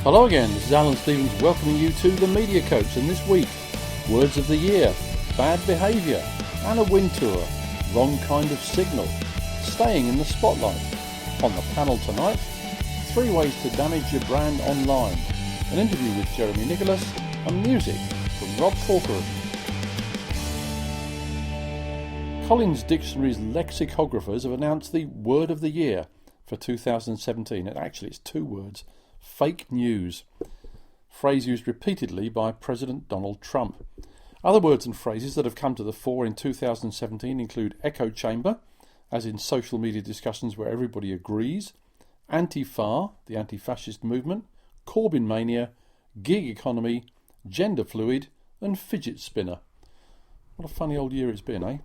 Hello again, this is Alan Stevens welcoming you to The Media Coach, and this week, words of the year, bad behaviour, and a Wintour, wrong kind of signal, staying in the spotlight. On the panel tonight, 3 ways to damage your brand online, an interview with Jeremy Nicholas, and music from Rob Corcoran. Collins Dictionary's lexicographers have announced the word of the year for 2017, and actually it's 2 words. Fake news, phrase used repeatedly by President Donald Trump. Other words and phrases that have come to the fore in 2017 include echo chamber, as in social media discussions where everybody agrees, Antifa, the anti-fascist movement, Corbyn mania, gig economy, gender fluid, and fidget spinner. What a funny old year it's been, eh?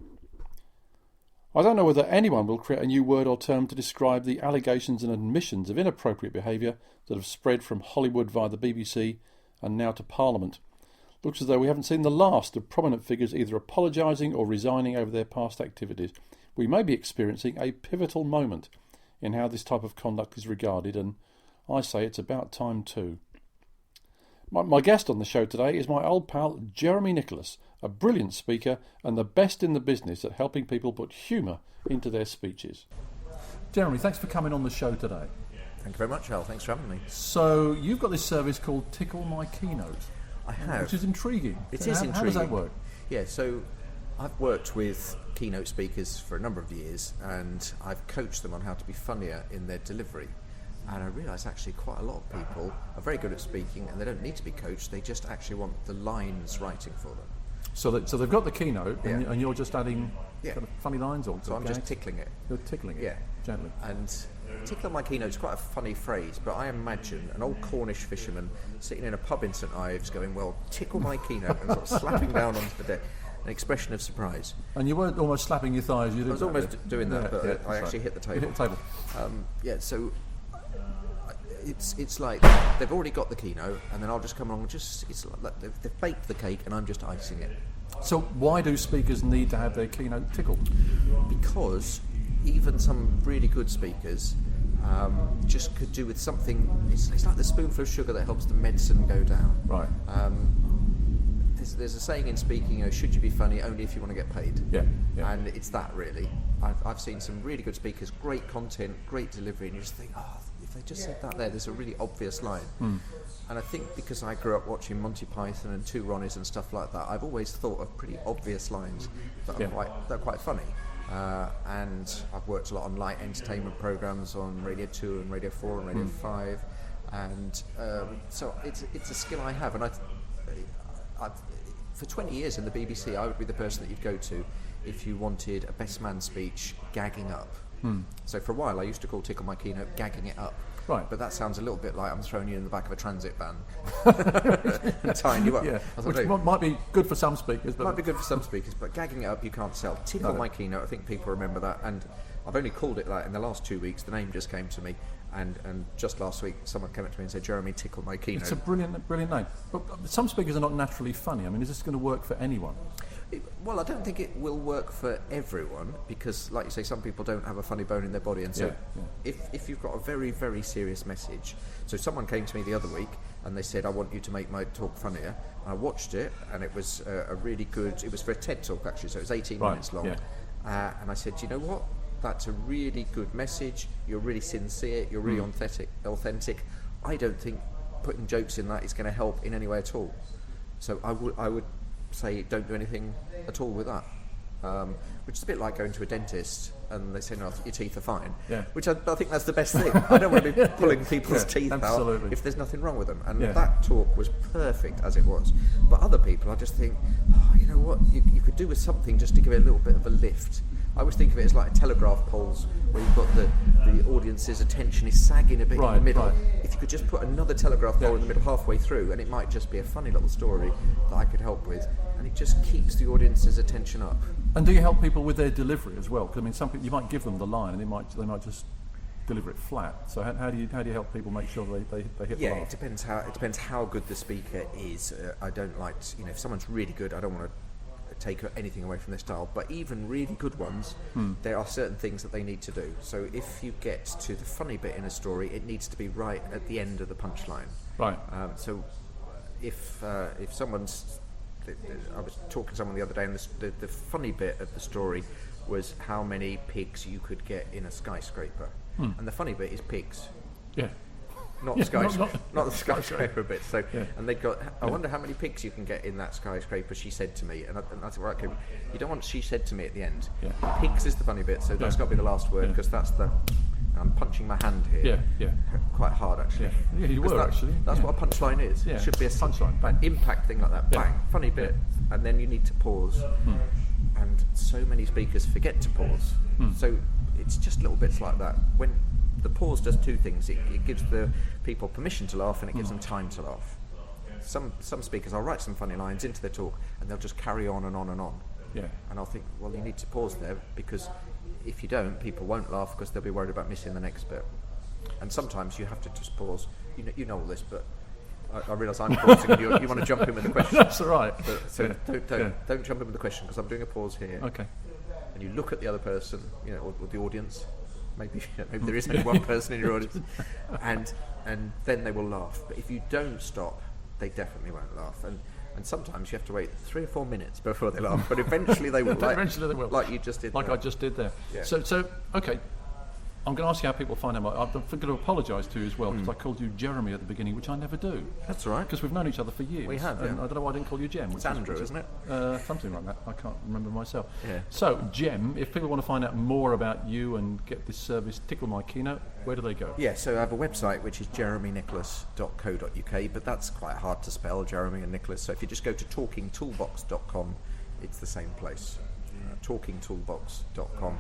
I don't know whether anyone will create a new word or term to describe the allegations and admissions of inappropriate behaviour that have spread from Hollywood via the BBC and now to Parliament. Looks as though we haven't seen the last of prominent figures either apologising or resigning over their past activities. We may be experiencing a pivotal moment in how this type of conduct is regarded, and I say it's about time too. My guest on the show today is my old pal Jeremy Nicholas, a brilliant speaker and the best in the business at helping people put humour into their speeches. Jeremy, thanks for coming on the show today. Thank you very much, Al. Thanks for having me. So you've got this service called Tickle My Keynote. I have. Which is intriguing. It So is how intriguing. does that work? Yeah, so I've worked with keynote speakers for a number of years, and I've coached them on how to be funnier in their delivery. And I realise actually quite a lot of people are very good at speaking and they don't need to be coached, they just actually want the lines writing for them. So they've got the keynote, and, Yeah. and you're just adding Yeah. kind of funny lines or So I'm just tickling it. You're tickling it, Yeah. gently. And tickle my keynote is quite a funny phrase, but I imagine an old Cornish fisherman sitting in a pub in St Ives going, well, tickle my keynote, and sort of slapping down onto the deck, an expression of surprise. And you weren't almost slapping your thighs, you did. I was almost doing that, but I that's actually right. hit the You table. hit the table. So it's like they've already got the keynote, and then I'll just come along and it's like they've baked the cake and I'm just icing it. So why do speakers need to have their keynote tickled? Because even some really good speakers just could do with something. It's like the spoonful of sugar that helps the medicine go down. Right. There's a saying in speaking, should you be funny only if you want to get paid? Yeah. And it's that really. I've seen some really good speakers, great content, great delivery, and you just think, if they just said that there's a really obvious line. And I think because I grew up watching Monty Python and Two Ronnies and stuff like that, I've always thought of pretty obvious lines that are quite funny. And I've worked a lot on light entertainment programs on Radio 2 and Radio 4 and Radio 5, and so it's a skill I have. And I've for 20 years in the BBC, I would be the person that you'd go to if you wanted a best man speech gagging up. So for a while I used to call Tickle My Keynote gagging it up. Right. But that sounds a little bit like I'm throwing you in the back of a transit van and tying you up. Yeah. I thought, Which might be good for some speakers, but might be good for some speakers, but gagging it up you can't sell. Tickle No. My Keynote, I think people remember that, and I've only called it that in the last 2 weeks. The name just came to me, and just last week someone came up to me and said, Jeremy, Tickle My Keynote. it's a brilliant name. But some speakers are not naturally funny. I mean, is this going to work for anyone? Well, I don't think it will work for everyone because, like you say, some people don't have a funny bone in their body, and so if you've got a very, very serious message. So someone came to me the other week and they said, I want you to make my talk funnier. I watched it, and it was a really good, it was for a TED talk actually, so it was 18 minutes long. Yeah. And I said, you know what, that's a really good message, you're really sincere, you're really authentic. I don't think putting jokes in that is going to help in any way at all. So I would say don't do anything at all with that, which is a bit like going to a dentist and they say, no, your teeth are fine, which I think that's the best thing. I don't want to be pulling people's teeth out if there's nothing wrong with them, and that talk was perfect as it was. But other people, I just think, you know what, you could do with something just to give it a little bit of a lift. I always think of it as like telegraph poles where you've got the audience's attention is sagging a bit in the middle. Right. If you could just put another telegraph pole in the middle halfway through, and it might just be a funny little story that I could help with, and it just keeps the audience's attention up. And do you help people with their delivery as well? Because I mean, some people, you might give them the line and they might just deliver it flat. So how do you help people make sure they hit the mark? It depends how good the speaker is. I don't like if someone's really good, I don't want to take anything away from their style, but even really good ones, there are certain things that they need to do. So if you get to the funny bit in a story, it needs to be right at the end of the punchline. Right. So if someone's... I was talking to someone the other day, and the funny bit of the story was how many pigs you could get in a skyscraper. And the funny bit is pigs. Yeah. Not the skyscraper bit. So, and they got. I wonder how many pigs you can get in that skyscraper. She said to me, and I said, right, okay, you don't want. She said to me at the end. Yeah. Pigs is the funny bit, so that's got to be the last word, because that's the. I'm punching my hand here. Yeah. Quite hard, actually. Yeah, you were actually. That's what a punchline is. Yeah. It should be a punchline. Bang, impact thing like that. Bang, funny bit, and then you need to pause. And so many speakers forget to pause. So it's just little bits like that. When the pause does two things: it gives the people permission to laugh, and it gives them time to laugh. Some speakers, I'll write some funny lines into their talk, and they'll just carry on and on and on. Yeah. And I'll think, well, you need to pause there, because if you don't, people won't laugh because they'll be worried about missing the next bit. And sometimes you have to just pause. You know all this, but I realise I'm pausing. You want to jump in with a question. That's all right. Don't jump in with a question, because I'm doing a pause here. Okay. And you look at the other person, or the audience. Maybe there is only one person in your audience, and then they will laugh. But if you don't stop, they definitely won't laugh. And sometimes you have to wait 3 or 4 minutes before they laugh, but eventually they will. Eventually they will. Like you just did. Like there. I just did there. Yeah. So okay. I'm going to ask you how people find out. I'm going to apologise to you as well, because I called you Jeremy at the beginning, which I never do. That's all right. Because we've known each other for years. We have, and I don't know why I didn't call you Jem. It's Andrew, isn't it? Something like that. I can't remember myself. Yeah. So, Jem, if people want to find out more about you and get this service, Tickle My Keynote, where do they go? Yeah, so I have a website, which is jeremynicholas.co.uk, but that's quite hard to spell, Jeremy and Nicholas. So if you just go to talkingtoolbox.com, it's the same place. Talkingtoolbox.com.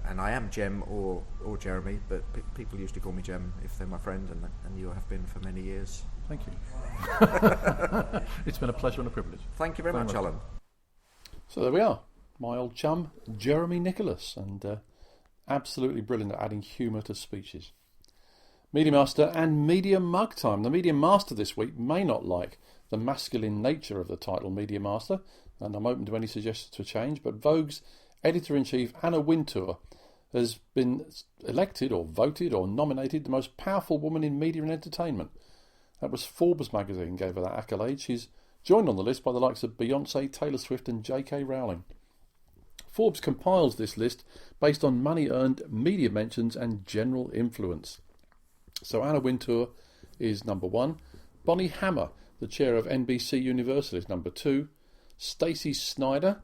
And I am Jem or Jeremy, but people usually call me Jem if they're my friend, and you have been for many years. Thank you. It's been a pleasure and a privilege. Thank you very much, Alan. So there we are, my old chum, Jeremy Nicholas, and absolutely brilliant at adding humour to speeches. Media Master and Media Mug Time. The Media Master this week may not like the masculine nature of the title Media Master, and I'm open to any suggestions for change, but Vogue's Editor-in-Chief Anna Wintour has been elected or voted or nominated the most powerful woman in media and entertainment. That was Forbes magazine gave her that accolade. She's joined on the list by the likes of Beyonce, Taylor Swift and J.K. Rowling. Forbes compiles this list based on money earned, media mentions and general influence. So Anna Wintour is number 1. Bonnie Hammer, the chair of NBC Universal, is number 2. Stacey Snider,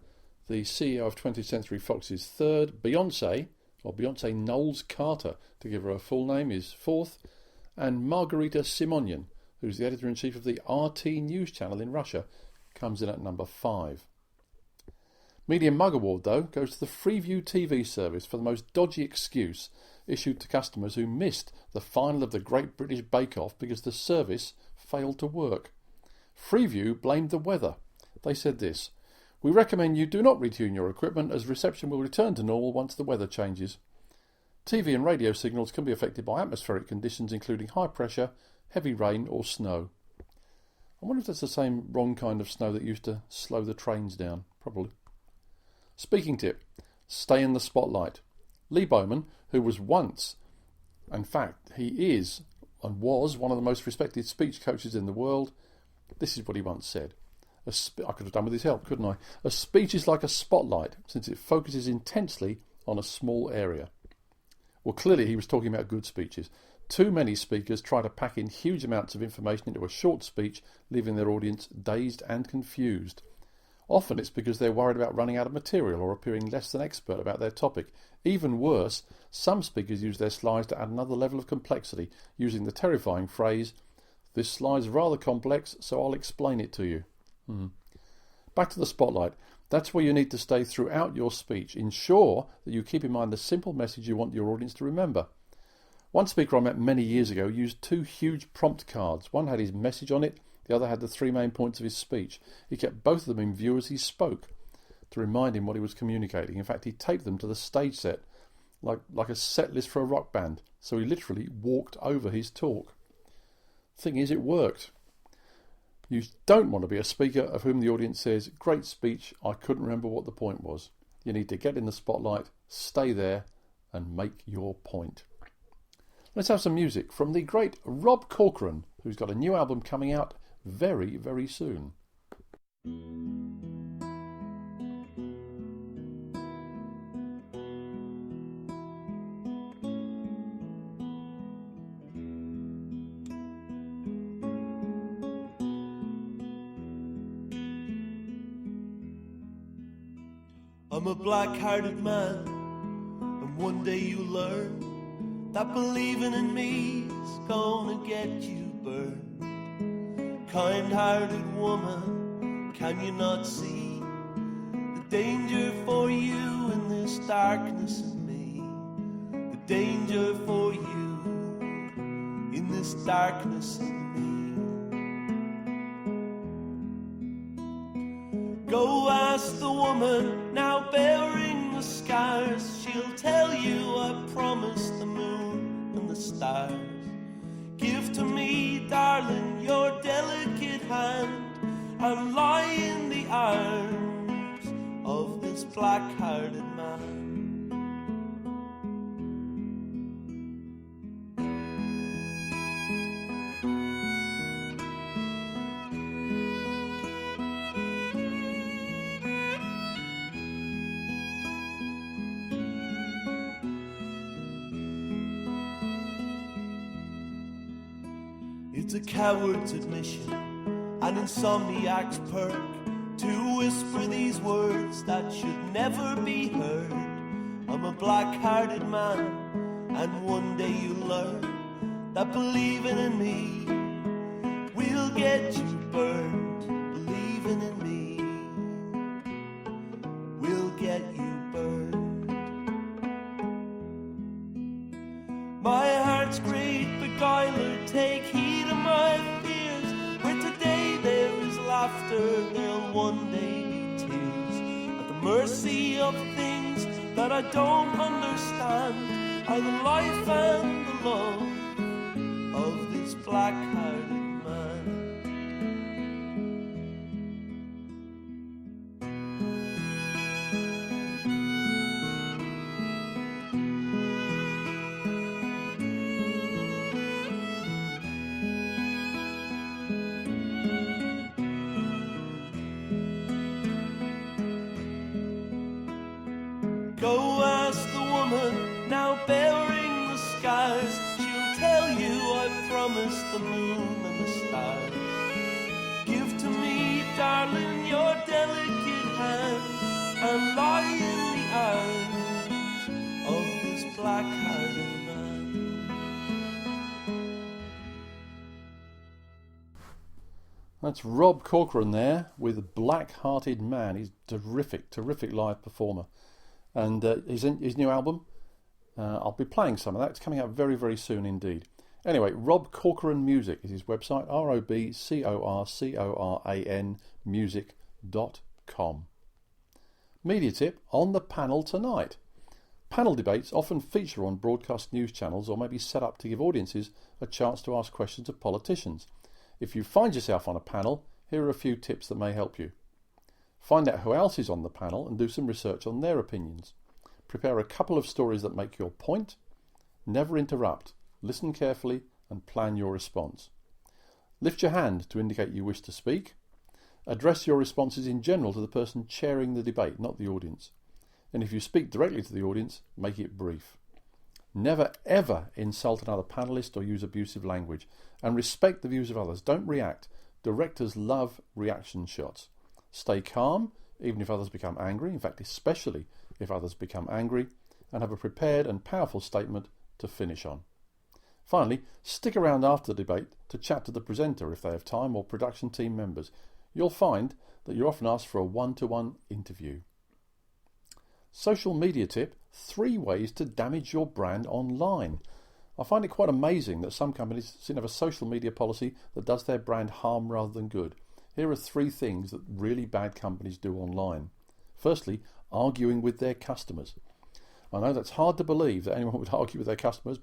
the CEO of 20th Century Fox, is 3rd. Beyonce Knowles Carter, to give her a full name, is 4th. And Margarita Simonian, who's the editor-in-chief of the RT News channel in Russia, comes in at number 5. Media Mug Award, though, goes to the Freeview TV service for the most dodgy excuse issued to customers who missed the final of the Great British Bake Off because the service failed to work. Freeview blamed the weather. They said this: "We recommend you do not retune your equipment, as reception will return to normal once the weather changes. TV and radio signals can be affected by atmospheric conditions including high pressure, heavy rain or snow." I wonder if that's the same wrong kind of snow that used to slow the trains down. Probably. Speaking tip: stay in the spotlight. Lee Bowman, who was once, in fact he is and was, one of the most respected speech coaches in the world, this is what he once said. I could have done with his help, couldn't I? A speech is like a spotlight, since it focuses intensely on a small area. Well, clearly he was talking about good speeches. Too many speakers try to pack in huge amounts of information into a short speech, leaving their audience dazed and confused. Often it's because they're worried about running out of material or appearing less than expert about their topic. Even worse, some speakers use their slides to add another level of complexity, using the terrifying phrase, "This slide's rather complex, so I'll explain it to you." Back to the spotlight. That's where you need to stay throughout your speech. Ensure that you keep in mind the simple message you want your audience to remember. One speaker I met many years ago used 2 huge prompt cards. One had his message on it, the other had the 3 main points of his speech. He kept both of them in view as he spoke to remind him what he was communicating. In fact, he taped them to the stage set like a set list for a rock band, so he literally walked over his talk. Thing is, it worked. You don't want to be a speaker of whom the audience says, "Great speech, I couldn't remember what the point was." You need to get in the spotlight, stay there, and make your point. Let's have some music from the great Rob Corcoran, who's got a new album coming out very, very soon. I'm a black-hearted man, and one day you learn that believing in me is gonna get you burned. Kind-hearted woman, can you not see the danger for you in this darkness in me? The danger for you in this darkness in me. Go ask the woman now bearing the scars. She'll tell you I promised the moon and the stars. Give to me, darling, your delicate hand, and lie in the arms of this black-hearted man. It's a coward's admission, an insomniac's perk, to whisper these words that should never be heard. I'm a black-hearted man, and one day you'll learn that believing in me will get you burned. Believing in me will get you burned. My heart's great beguiler, take heed of my fears. Where today there is laughter, there'll one day be tears. At the mercy of things that I don't understand are the life and the love of this black-hearted man. Go ask the woman now bearing the scars. She'll tell you I promised the moon and the stars. Give to me, darling, your delicate hand, and lie in the arms of this black-hearted man. That's Rob Corcoran there with Black-Hearted Man. He's terrific, terrific live performer. And his new album, I'll be playing some of that. It's coming out very, very soon indeed. Anyway, Rob Corcoran Music is his website, ROBCORCORAN music.com. Media tip on the panel tonight. Panel debates often feature on broadcast news channels or may be set up to give audiences a chance to ask questions of politicians. If you find yourself on a panel, here are a few tips that may help you. Find out who else is on the panel and do some research on their opinions. Prepare a couple of stories that make your point. Never interrupt. Listen carefully and plan your response. Lift your hand to indicate you wish to speak. Address your responses in general to the person chairing the debate, not the audience. And if you speak directly to the audience, make it brief. Never ever insult another panellist or use abusive language. And respect the views of others. Don't react. Directors love reaction shots. Stay calm, even if others become angry, in fact, especially if others become angry, and have a prepared and powerful statement to finish on. Finally, stick around after the debate to chat to the presenter if they have time, or production team members. You'll find that you're often asked for a one-to-one interview. Social media tip, 3 ways to damage your brand online. I find it quite amazing that some companies seem to have a social media policy that does their brand harm rather than good. Here are 3 things that really bad companies do online. Firstly, arguing with their customers. I know that's hard to believe that anyone would argue with their customers,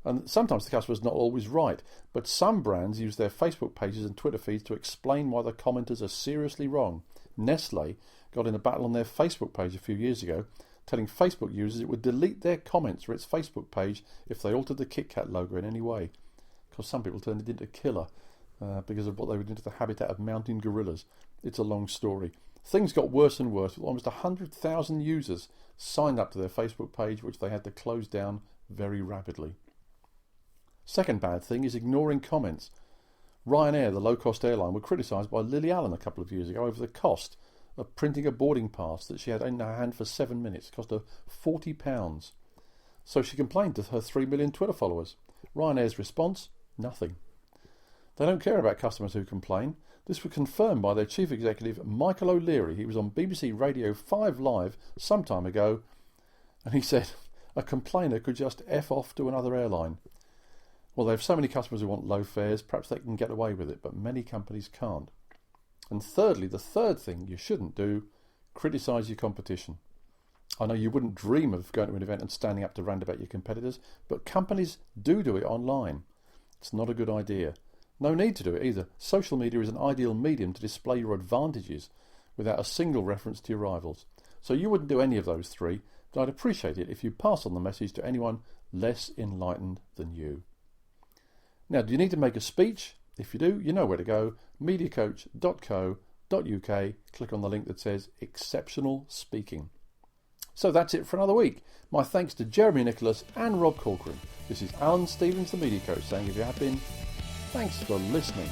and sometimes the customer's not always right, but some brands use their Facebook pages and Twitter feeds to explain why the commenters are seriously wrong. Nestle got in a battle on their Facebook page a few years ago, telling Facebook users it would delete their comments for its Facebook page if they altered the Kit Kat logo in any way. Because some people turned it into killer because of what they were doing to the habitat of mountain gorillas. It's a long story. Things got worse and worse, with almost 100,000 users signed up to their Facebook page, which they had to close down very rapidly. Second bad thing is ignoring comments. Ryanair, the low-cost airline, were criticised by Lily Allen a couple of years ago over the cost of printing a boarding pass that she had in her hand for 7 minutes. It cost her £40. So she complained to her 3 million Twitter followers. Ryanair's response? Nothing. They don't care about customers who complain. This was confirmed by their chief executive, Michael O'Leary. He was on BBC Radio 5 Live some time ago, and he said a complainer could just F off to another airline. Well, they have so many customers who want low fares, perhaps they can get away with it, but many companies can't. And thirdly, the third thing you shouldn't do, criticise your competition. I know you wouldn't dream of going to an event and standing up to rant about your competitors, but companies do it online. It's not a good idea. No need to do it either. Social media is an ideal medium to display your advantages without a single reference to your rivals. So you wouldn't do any of those three, but I'd appreciate it if you pass on the message to anyone less enlightened than you. Now, do you need to make a speech? If you do, you know where to go. mediacoach.co.uk. Click on the link that says Exceptional Speaking. So that's it for another week. My thanks to Jeremy Nicholas and Rob Corcoran. This is Alan Stevens, the Media Coach, saying if you have been, thanks for listening.